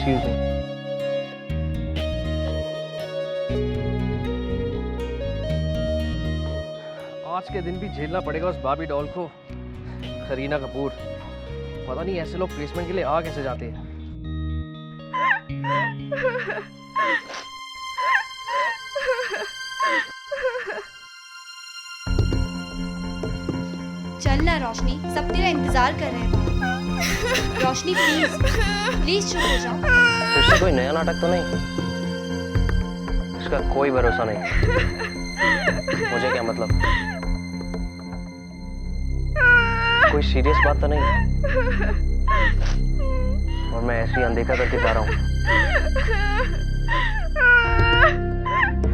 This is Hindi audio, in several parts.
Excuse me. आज के दिन भी झेलना पड़ेगा उस बाबी डॉल को, करीना कपूर। पता नहीं ऐसे लोग प्लेसमेंट के लिए आ कैसे जाते हैं। चल ना रोशनी, सब तेरा इंतजार कर रहे हैं। रोशनी प्लीज प्लीज चुप हो जाओ। फिर से कोई नया नाटक तो नहीं? इसका कोई भरोसा नहीं। मुझे क्या मतलब? कोई सीरियस बात तो नहीं? और मैं ऐसे ही अनदेखा करके जा रहा हूँ।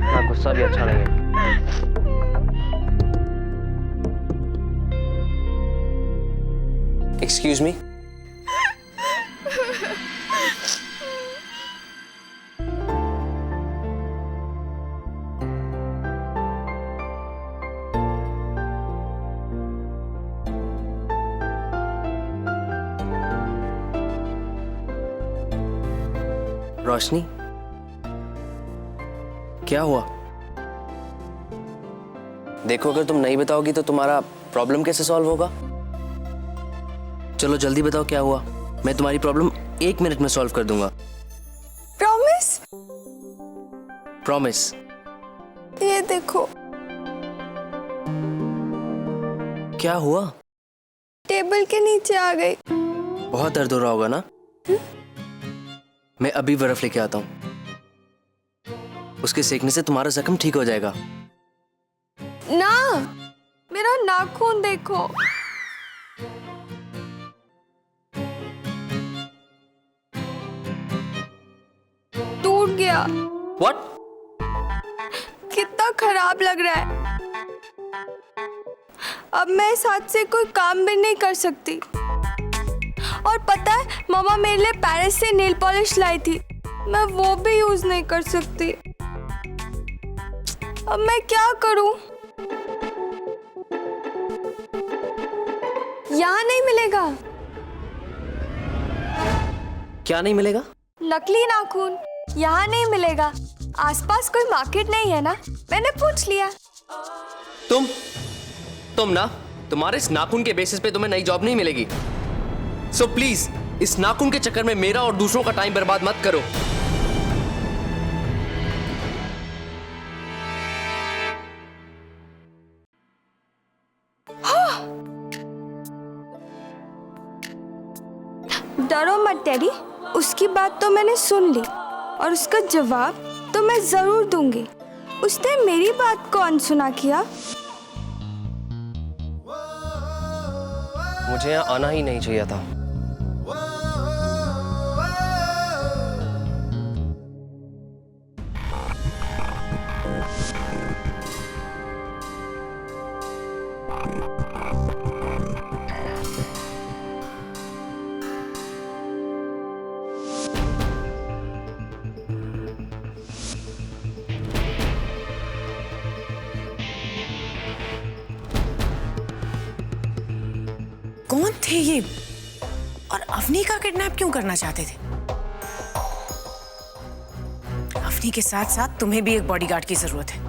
ना गुस्सा भी अच्छा नहीं है। Excuse me. रोशनी, क्या हुआ? देखो, अगर तुम नहीं बताओगी तो तुम्हारा प्रॉब्लम कैसे सॉल्व होगा? चलो जल्दी बताओ क्या हुआ। मैं तुम्हारी प्रॉब्लम 1 मिनट में सॉल्व कर दूंगा। प्रॉमिस? प्रॉमिस। ये देखो। क्या हुआ? टेबल के नीचे आ गई। बहुत दर्द हो रहा होगा ना? मैं अभी बर्फ लेके आता हूँ। उसके सेकने से तुम्हारा जख्म ठीक हो जाएगा। ना, मेरा नाखून देखो। टूट गया। What? कितना खराब लग रहा है। अब मैं इस हाथ से कोई काम भी नहीं कर सकती। और पता है, मामा मेरे लिए पेरिस से नेल पॉलिश लाई थी। मैं वो भी यूज नहीं कर सकती। अब मैं क्या करूं? यहाँ नहीं मिलेगा। क्या नहीं मिलेगा? नकली नाखून यहाँ नहीं मिलेगा। आसपास कोई मार्केट नहीं है ना, मैंने पूछ लिया। तुम ना, तुम्हारे इस नाखून के बेसिस पे तुम्हें नई जॉब नहीं मिलेगी। सो प्लीज इस नाखून के चक्कर में मेरा और दूसरों का टाइम बर्बाद मत करो। डरो मत टेडी, उसकी बात तो मैंने सुन ली और उसका जवाब तो मैं जरूर दूंगी। उसने मेरी बात को अनसुना किया। मुझे यहाँ आना ही नहीं चाहिए था। कौन थे ये और अवनी का किडनैप क्यों करना चाहते थे? अवनी के साथ साथ तुम्हें भी एक बॉडीगार्ड की जरूरत है।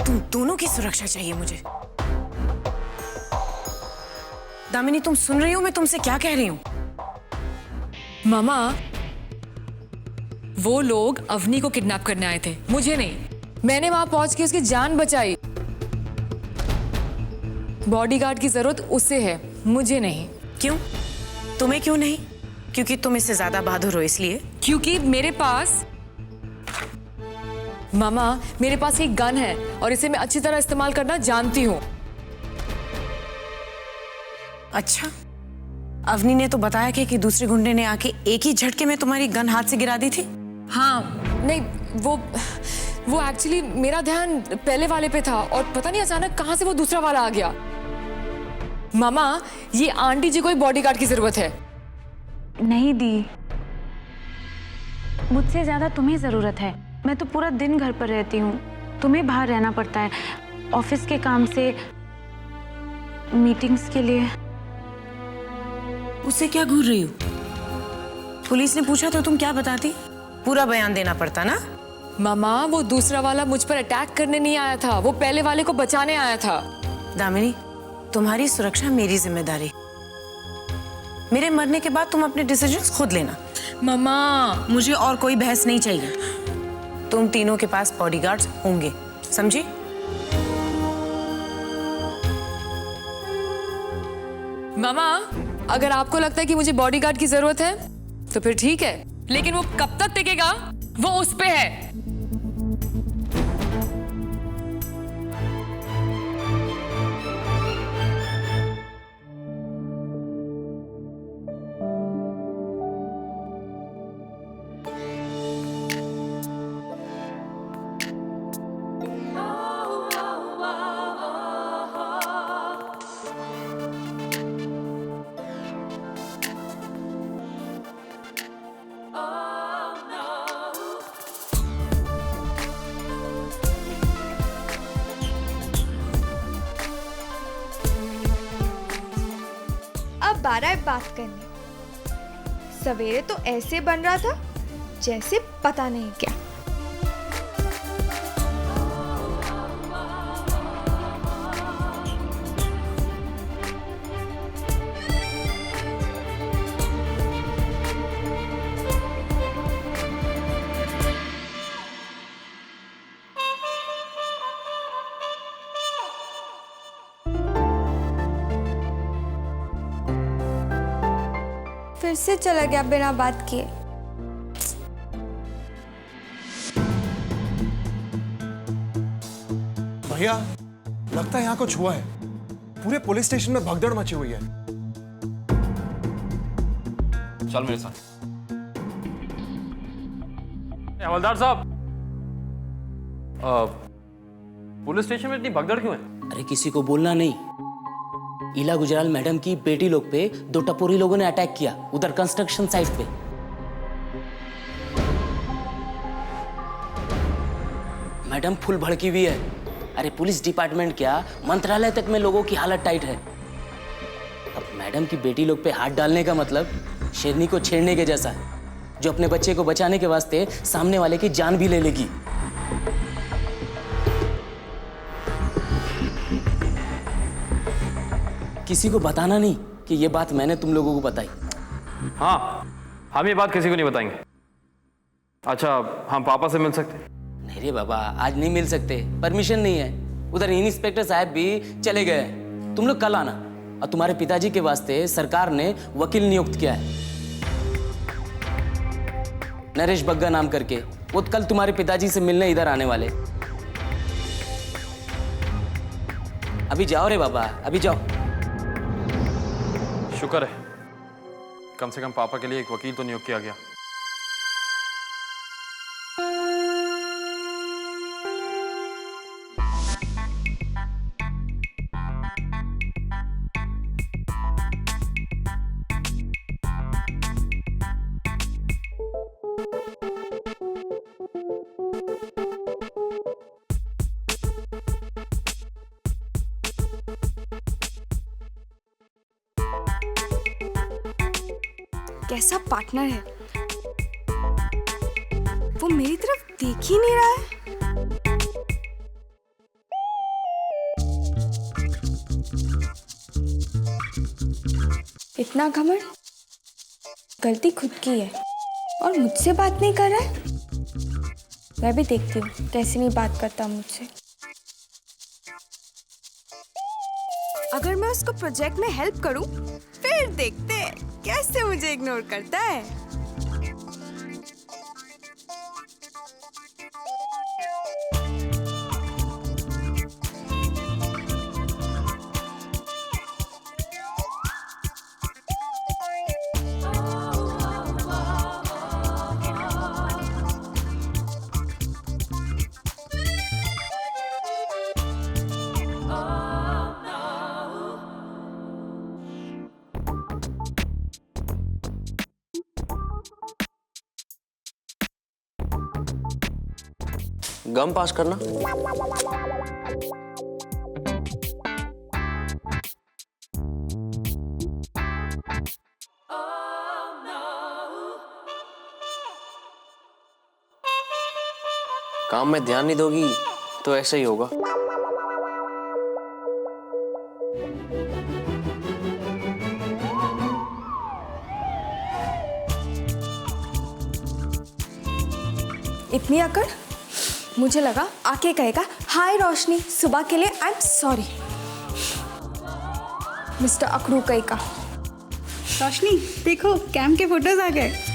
तुम दोनों की सुरक्षा चाहिए मुझे। दामिनी, तुम सुन रही हो मैं तुमसे क्या कह रही हूं? मामा, वो लोग अवनी को किडनैप करने आए थे, मुझे नहीं। मैंने वहां पहुंच के उसकी जान बचाई। बॉडीगार्ड की जरूरत उसे है, मुझे नहीं। क्यों? तुम्हें क्यों नहीं? क्योंकि तुम इससे ज्यादा बहादुर हो इसलिए? क्योंकि मेरे पास, मामा, मेरे पास एक गन है और इसे मैं अच्छी तरह इस्तेमाल करना जानती हूँ। अच्छा, अवनी ने तो बताया कि दूसरे गुंडे ने आके एक ही झटके में तुम्हारी गन हाथ से गिरा दी थी। हाँ, नहीं, वो एक्चुअली मेरा ध्यान पहले वाले पे था और पता नहीं अचानक कहां से वो दूसरा वाला आ गया। मामा, ये आंटी जी को ही बॉडीगार्ड की जरूरत है। नहीं दी, मुझसे ज्यादा तुम्हें जरूरत है। मैं तो पूरा दिन घर पर रहती हूँ, तुम्हें बाहर रहना पड़ता है, ऑफिस के काम से, मीटिंग्स के लिए। उसे क्या घूर रही हो? पुलिस ने पूछा तो तुम क्या बताती? पूरा बयान देना पड़ता ना। मामा वो दूसरा वाला मुझ पर अटैक करने नहीं आया था, वो पहले वाले को बचाने आया था। दामिनी, तुम्हारी सुरक्षा मेरी जिम्मेदारी। मेरे मरने के बाद तुम अपने डिसीजंस खुद लेना। मामा मुझे और कोई बहस नहीं चाहिए। तुम तीनों के पास बॉडीगार्ड्स होंगे, समझी? मामा अगर आपको लगता है कि मुझे बॉडीगार्ड की जरूरत है तो फिर ठीक है, लेकिन वो कब तक टिकेगा वो उस पे है। अब 12 बात करने। सवेरे तो ऐसे बन रहा था जैसे पता नहीं क्या। फिर से चला गया बिना बात किए। भैया, लगता है यहाँ कुछ हुआ है। पूरे पुलिस स्टेशन में भगदड़ मची हुई है। चल मेरे साथ। हवलदार साहब, पुलिस स्टेशन में इतनी भगदड़ क्यों है? अरे किसी को बोलना नहीं। इला गुजराल मैडम की बेटी लोग पे 2 टपोरी लोगों ने अटैक किया, उधर कंस्ट्रक्शन साइट पे। मैडम फुल भड़की हुई है। अरे पुलिस डिपार्टमेंट क्या, मंत्रालय तक में लोगों की हालत टाइट है। अब मैडम की बेटी लोग पे हाथ डालने का मतलब शेरनी को छेड़ने के जैसा है, जो अपने बच्चे को बचाने के वास्ते सामने वाले की जान भी ले लेगी। किसी को बताना नहीं कि ये बात मैंने तुम लोगों को बताई। हाँ, हम ये बात किसी को नहीं बताएंगे। अच्छा, हम पापा से मिल सकते हैं? नहीं रे बाबा, आज नहीं मिल सकते, परमिशन नहीं है। उधर इंस्पेक्टर साहब भी चले गए। तुम लोग कल आना। और तुम्हारे पिताजी के वास्ते सरकार ने वकील नियुक्त किया है, नरेश बग्गा नाम करके। वो कल तुम्हारे पिताजी से मिलने इधर आने वाले। अभी जाओ रे बाबा, अभी जाओ। शुक्र है, कम से कम पापा के लिए एक वकील तो नियुक्त किया गया। कैसा पार्टनर है वो, मेरी तरफ देख ही नहीं रहा है। इतना घमंड, गलती खुद की है और मुझसे बात नहीं कर रहा है। मैं भी देखती हूँ कैसे नहीं बात करता मुझसे। अगर मैं उसको प्रोजेक्ट में हेल्प करूं, फिर देखते हैं कैसे मुझे इग्नोर करता है। गम पास करना। काम में ध्यान नहीं दोगी तो ऐसा ही होगा। इतनी अकड़, मुझे लगा आके कहेगा हाय रोशनी, सुबह के लिए आई एम सॉरी। मिस्टर अकड़ू कई का। रोशनी देखो कैम के फोटोज आ गए।